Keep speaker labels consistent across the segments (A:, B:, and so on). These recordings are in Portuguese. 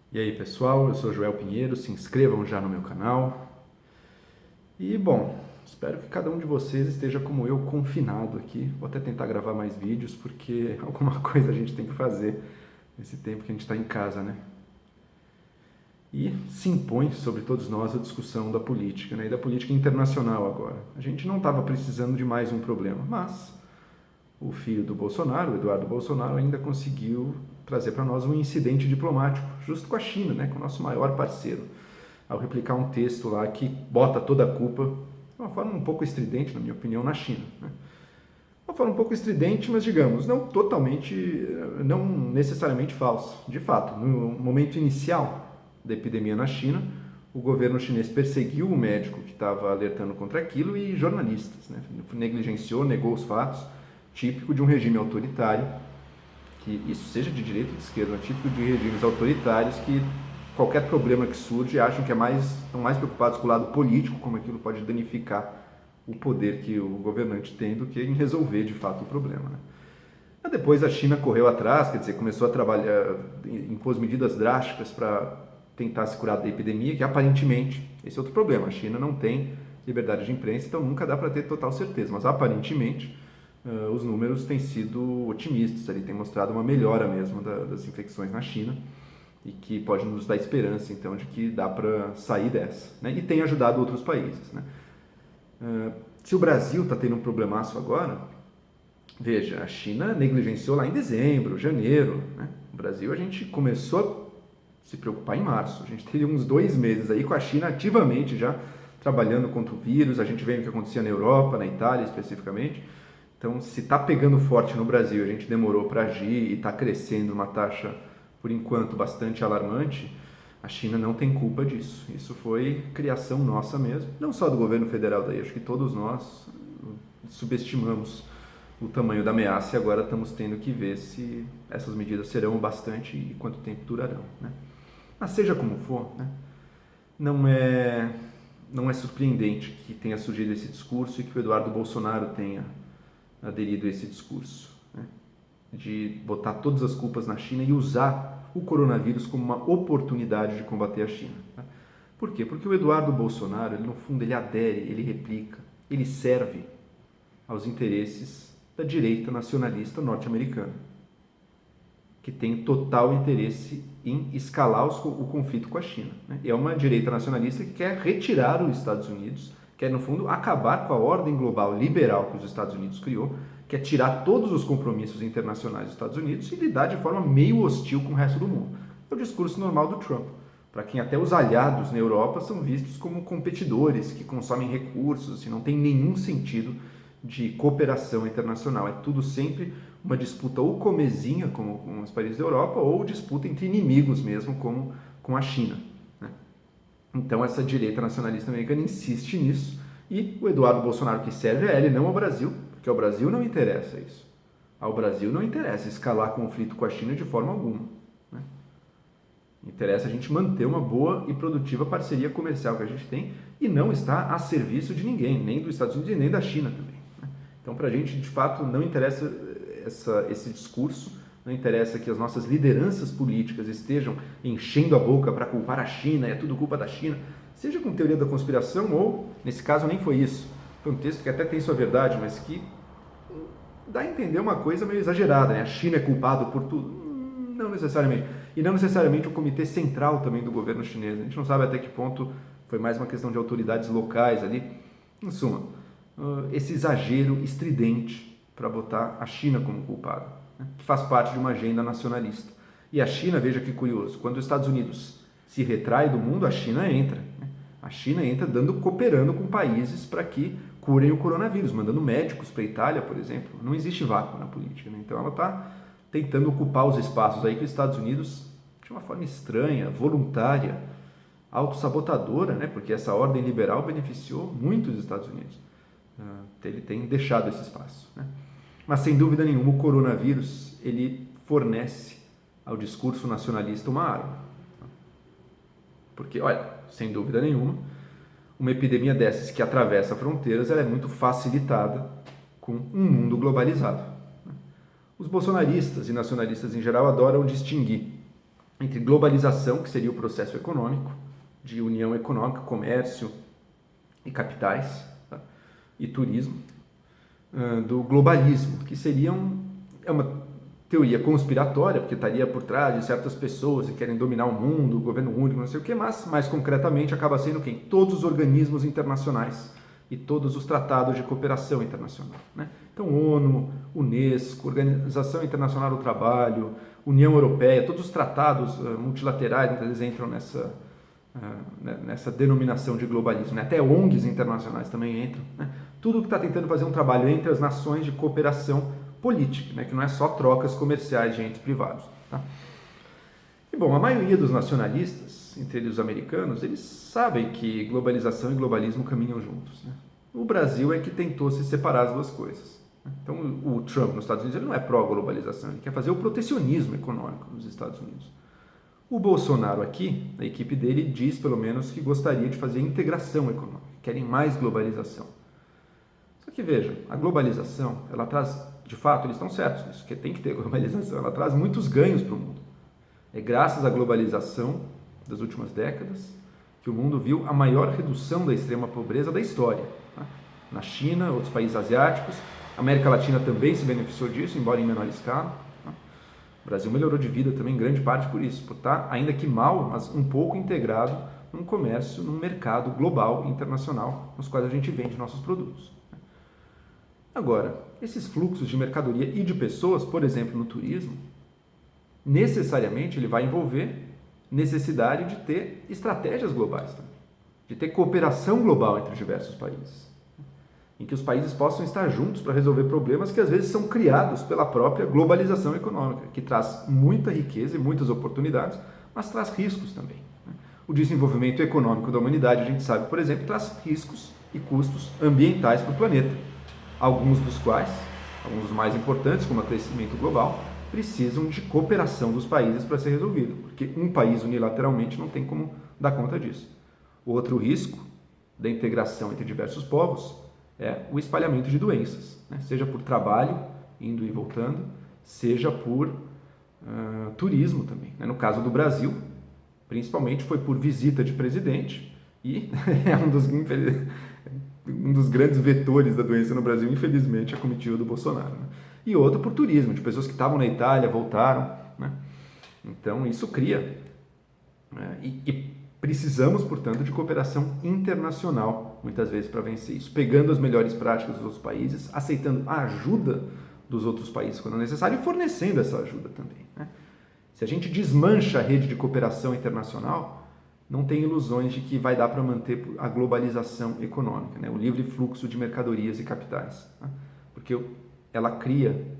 A: E aí pessoal, eu sou Joel Pinheiro, se inscrevam já no meu canal. E bom, espero que cada um de vocês esteja como eu, confinado aqui. Vou até tentar gravar mais vídeos, porque alguma coisa a gente tem que fazer nesse tempo que a gente está em casa, né? E se impõe sobre todos nós a discussão da política, né? E da política internacional agora. A gente não estava precisando de mais um problema, mas o filho do Bolsonaro, o Eduardo Bolsonaro, ainda conseguiu trazer para nós um incidente diplomático, justo com a China, né, com o nosso maior parceiro, ao replicar um texto lá que bota toda a culpa, de uma forma um pouco estridente, na minha opinião, na China. Né? Uma forma um pouco estridente, mas digamos, não totalmente, não necessariamente falsa. De fato, no momento inicial da epidemia na China, o governo chinês perseguiu o médico que estava alertando contra aquilo e jornalistas, né? Negligenciou, negou os fatos, típico de um regime autoritário, que isso seja de direita ou de esquerda, é típico de regimes autoritários que qualquer problema que surge acham que estão mais preocupados com o lado político, como aquilo pode danificar o poder que o governante tem, do que em resolver de fato o problema. Né? Mas depois a China correu atrás, quer dizer, começou a trabalhar, impôs medidas drásticas para tentar se curar da epidemia, que aparentemente, esse é outro problema, a China não tem liberdade de imprensa, então nunca dá para ter total certeza, mas aparentemente os números têm sido otimistas, ele tem mostrado uma melhora mesmo das infecções na China e que pode nos dar esperança, então, de que dá para sair dessa. Né? E tem ajudado outros países. Né? Se o Brasil está tendo um problemaço agora, veja, a China negligenciou lá em dezembro, janeiro. Né? O Brasil, a gente começou a se preocupar em março. A gente teve uns 2 meses aí com a China ativamente já trabalhando contra o vírus. A gente vê o que acontecia na Europa, na Itália especificamente. Então, se está pegando forte no Brasil, a gente demorou para agir e está crescendo uma taxa, por enquanto, bastante alarmante, a China não tem culpa disso. Isso foi criação nossa mesmo, não só do governo federal daí, acho que todos nós subestimamos o tamanho da ameaça e agora estamos tendo que ver se essas medidas serão bastante e quanto tempo durarão. Né? Mas seja como for, né? não é surpreendente que tenha surgido esse discurso e que o Eduardo Bolsonaro tenha aderido a esse discurso, né? De botar todas as culpas na China e usar o coronavírus como uma oportunidade de combater a China. Né? Por quê? Porque o Eduardo Bolsonaro, ele, no fundo, ele adere, ele replica, ele serve aos interesses da direita nacionalista norte-americana, que tem total interesse em escalar o conflito com a China. Né? É uma direita nacionalista que quer retirar os Estados Unidos, quer, no fundo, acabar com a ordem global liberal que os Estados Unidos criou, quer tirar todos os compromissos internacionais dos Estados Unidos e lidar de forma meio hostil com o resto do mundo. É o discurso normal do Trump, para quem até os aliados na Europa são vistos como competidores que consomem recursos e não tem nenhum sentido de cooperação internacional. É tudo sempre uma disputa ou comezinha, como com os países da Europa, ou disputa entre inimigos mesmo, como com a China. Né? Então essa direita nacionalista americana insiste nisso e o Eduardo Bolsonaro, que serve a ela e não ao Brasil, porque ao Brasil não interessa isso. Ao Brasil não interessa escalar conflito com a China de forma alguma. Né? Interessa a gente manter uma boa e produtiva parceria comercial que a gente tem e não estar a serviço de ninguém, nem dos Estados Unidos e nem da China também. Né? Então, para a gente, de fato, não interessa esse discurso, não interessa que as nossas lideranças políticas estejam enchendo a boca para culpar a China, é tudo culpa da China, seja com teoria da conspiração ou, nesse caso, nem foi isso. Foi um texto que até tem sua verdade, mas que dá a entender uma coisa meio exagerada, né? A China é culpada por tudo. Não necessariamente. E não necessariamente o comitê central também do governo chinês. A gente não sabe até que ponto foi mais uma questão de autoridades locais ali. Em suma, esse exagero estridente para botar a China como culpada, né? Que faz parte de uma agenda nacionalista. E a China, veja que curioso, quando os Estados Unidos se retrai do mundo, a China entra. Né? A China entra cooperando com países para que curem o coronavírus, mandando médicos para a Itália, por exemplo. Não existe vácuo na política. Né? Então ela está tentando ocupar os espaços aí que os Estados Unidos, de uma forma estranha, voluntária, autossabotadora, né? Porque essa ordem liberal beneficiou muito os Estados Unidos. Ele tem deixado esse espaço. Né? Mas, sem dúvida nenhuma, o coronavírus ele fornece ao discurso nacionalista uma arma. Porque, olha, sem dúvida nenhuma, uma epidemia dessas que atravessa fronteiras ela é muito facilitada com um mundo globalizado. Os bolsonaristas e nacionalistas em geral adoram distinguir entre globalização, que seria o processo econômico, de união econômica, comércio e capitais, tá? E turismo, do globalismo, que seria uma teoria conspiratória, porque estaria por trás de certas pessoas que querem dominar o mundo, o governo único, não sei o que, mas mais concretamente acaba sendo quem? Todos os organismos internacionais e todos os tratados de cooperação internacional, né? Então, ONU, Unesco, Organização Internacional do Trabalho, União Europeia, todos os tratados multilaterais, muitas vezes entram nessa denominação de globalismo, né? Até ONGs internacionais também entram, né? Tudo que está tentando fazer um trabalho entre as nações de cooperação política, né? Que não é só trocas comerciais de entes privados, tá? E bom, a maioria dos nacionalistas, entre eles os americanos, eles sabem que globalização e globalismo caminham juntos, né? O Brasil é que tentou se separar as duas coisas. Então, o Trump nos Estados Unidos ele não é pró-globalização, ele quer fazer o protecionismo econômico nos Estados Unidos. O Bolsonaro aqui, a equipe dele, diz pelo menos que gostaria de fazer integração econômica, querem mais globalização. Só que veja, a globalização, ela traz, de fato, eles estão certos nisso, que tem que ter globalização, ela traz muitos ganhos para o mundo. É graças à globalização das últimas décadas que o mundo viu a maior redução da extrema pobreza da história, tá? Na China, outros países asiáticos, a América Latina também se beneficiou disso, embora em menor escala. O Brasil melhorou de vida também em grande parte por isso, por estar, ainda que mal, mas um pouco integrado num comércio, num mercado global, internacional, nos quais a gente vende nossos produtos. Agora, esses fluxos de mercadoria e de pessoas, por exemplo, no turismo, necessariamente ele vai envolver necessidade de ter estratégias globais também, de ter cooperação global entre os diversos países, em que os países possam estar juntos para resolver problemas que às vezes são criados pela própria globalização econômica, que traz muita riqueza e muitas oportunidades, mas traz riscos também. O desenvolvimento econômico da humanidade, a gente sabe, por exemplo, traz riscos e custos ambientais para o planeta, alguns dos quais, alguns dos mais importantes, como o aquecimento global, precisam de cooperação dos países para ser resolvido, porque um país unilateralmente não tem como dar conta disso. Outro risco da integração entre diversos povos é o espalhamento de doenças, né? Seja por trabalho, indo e voltando, seja por turismo também, né? No caso do Brasil, principalmente foi por visita de presidente e é um dos grandes vetores da doença no Brasil, infelizmente, a comitiva do Bolsonaro, né? E outro por turismo, de pessoas que estavam na Itália, voltaram, né? Então isso cria, e precisamos, portanto, de cooperação internacional, muitas vezes, para vencer isso, pegando as melhores práticas dos outros países, aceitando a ajuda dos outros países quando necessário e fornecendo essa ajuda também, né? Se a gente desmancha a rede de cooperação internacional, não tem ilusões de que vai dar para manter a globalização econômica, né? O livre fluxo de mercadorias e capitais, né? Porque ela cria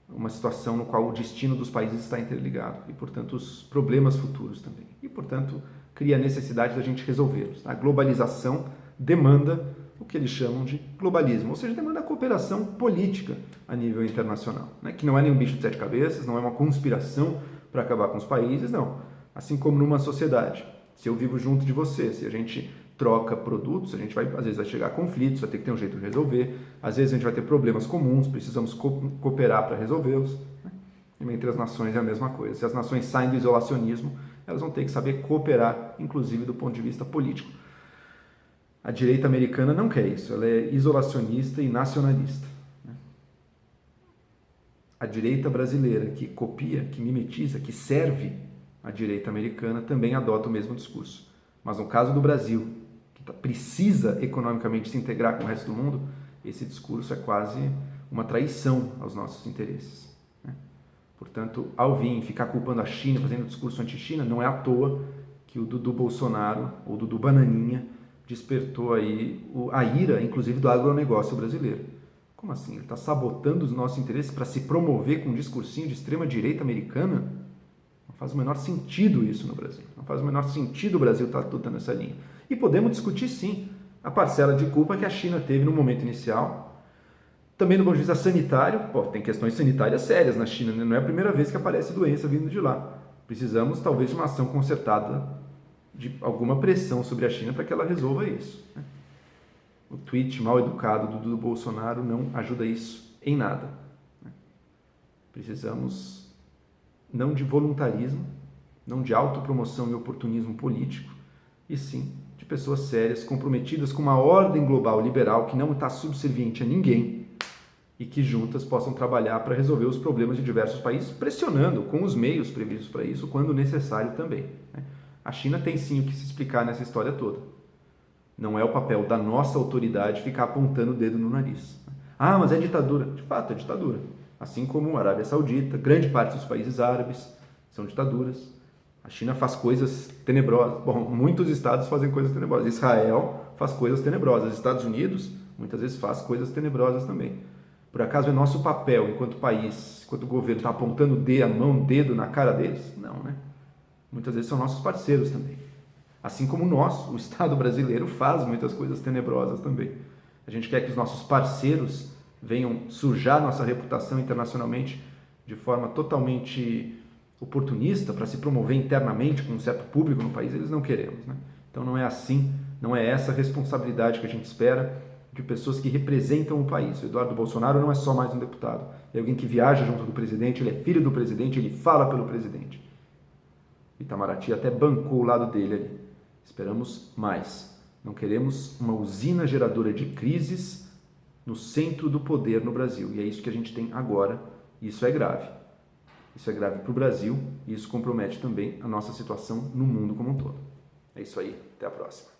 A: uma situação no qual o destino dos países está interligado e, portanto, os problemas futuros também. E, portanto, cria a necessidade da gente resolvê-los. A globalização demanda o que eles chamam de globalismo, ou seja, demanda a cooperação política a nível internacional, né? Que não é nenhum bicho de sete cabeças, não é uma conspiração para acabar com os países, não. Assim como numa sociedade, se eu vivo junto de você, se a gente troca produtos, a gente vai, às vezes vai chegar a conflitos, vai ter que ter um jeito de resolver, às vezes a gente vai ter problemas comuns, precisamos cooperar para resolvê-los, né? E entre as nações é a mesma coisa. Se as nações saem do isolacionismo, elas vão ter que saber cooperar, inclusive do ponto de vista político. A direita americana não quer isso, ela é isolacionista e nacionalista, né? A direita brasileira, que copia, que mimetiza, que serve a direita americana, também adota o mesmo discurso. Mas no caso do Brasil, que precisa economicamente se integrar com o resto do mundo, esse discurso é quase uma traição aos nossos interesses, né? Portanto, ao vir ficar culpando a China, fazendo discurso anti-China, não é à toa que o Dudu Bolsonaro, ou Dudu Bananinha, despertou aí a ira, inclusive, do agronegócio brasileiro. Como assim? Ele está sabotando os nossos interesses para se promover com um discursinho de extrema-direita americana? Não faz o menor sentido isso no Brasil. Não faz o menor sentido o Brasil estar adotando essa linha. E podemos discutir, sim, a parcela de culpa que a China teve no momento inicial. Também do ponto de vista sanitário, tem questões sanitárias sérias na China, né? Não é a primeira vez que aparece doença vindo de lá. Precisamos, talvez, de uma ação concertada, de alguma pressão sobre a China para que ela resolva isso, né? O tweet mal educado do Bolsonaro não ajuda isso em nada, né? Precisamos não de voluntarismo, não de autopromoção e oportunismo político, e sim de pessoas sérias, comprometidas com uma ordem global liberal que não está subserviente a ninguém e que juntas possam trabalhar para resolver os problemas de diversos países, pressionando com os meios previstos para isso, quando necessário também. A China tem sim o que se explicar nessa história toda. Não é o papel da nossa autoridade ficar apontando o dedo no nariz. Ah, mas é ditadura. De fato, é ditadura. Assim como a Arábia Saudita, grande parte dos países árabes são ditaduras. A China faz coisas tenebrosas. Bom, muitos estados fazem coisas tenebrosas. Israel faz coisas tenebrosas. Estados Unidos, muitas vezes, faz coisas tenebrosas também. Por acaso é nosso papel, enquanto país, enquanto governo, está apontando o dedo na cara deles? Não, né? Muitas vezes são nossos parceiros também. Assim como nós, o Estado brasileiro, faz muitas coisas tenebrosas também. A gente quer que os nossos parceiros venham sujar nossa reputação internacionalmente de forma totalmente oportunista para se promover internamente com um certo público no país. Eles não queremos, né? Então não é assim, não é essa a responsabilidade que a gente espera de pessoas que representam o país. O Eduardo Bolsonaro não é só mais um deputado, é alguém que viaja junto do presidente, ele é filho do presidente, ele fala pelo presidente. Itamaraty até bancou o lado dele ali. Esperamos mais. Não queremos uma usina geradora de crises no centro do poder no Brasil. E é isso que a gente tem agora. E isso é grave. Isso é grave para o Brasil e isso compromete também a nossa situação no mundo como um todo. É isso aí. Até a próxima.